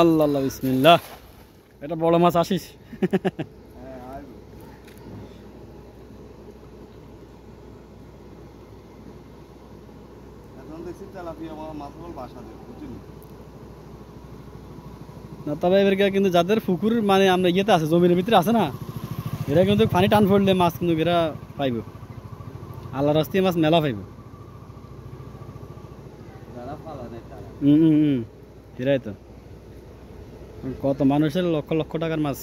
আল্লাহ আল্লাহ বিসমিল্লাহ। এটা বড় মাছ আসিস। না তবে এবার কিন্তু যাদের পুকুর মানে আমরা ইয়েতে আছে জমির ভিতরে আছে না, এরা কিন্তু পানি টান পড়লে মাছ কিন্তু এরা পাইব, আল্লাহর রাস্তায় মাছ মেলা পাইব। এরাই তো কত মানুষের লক্ষ লক্ষ টাকার মাছ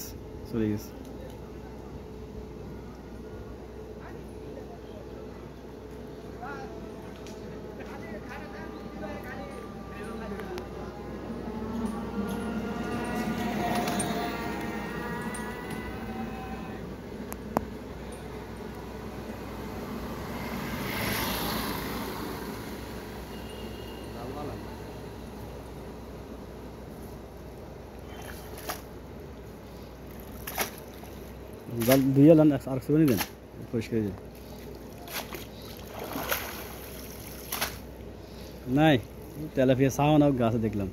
চলে গেছে। জাল ধুয়ে লান আর সুবনি দেন পরিষ্কার করে নাই তেলাপিয়া সাওয়া নাও গাছে দেখলাম।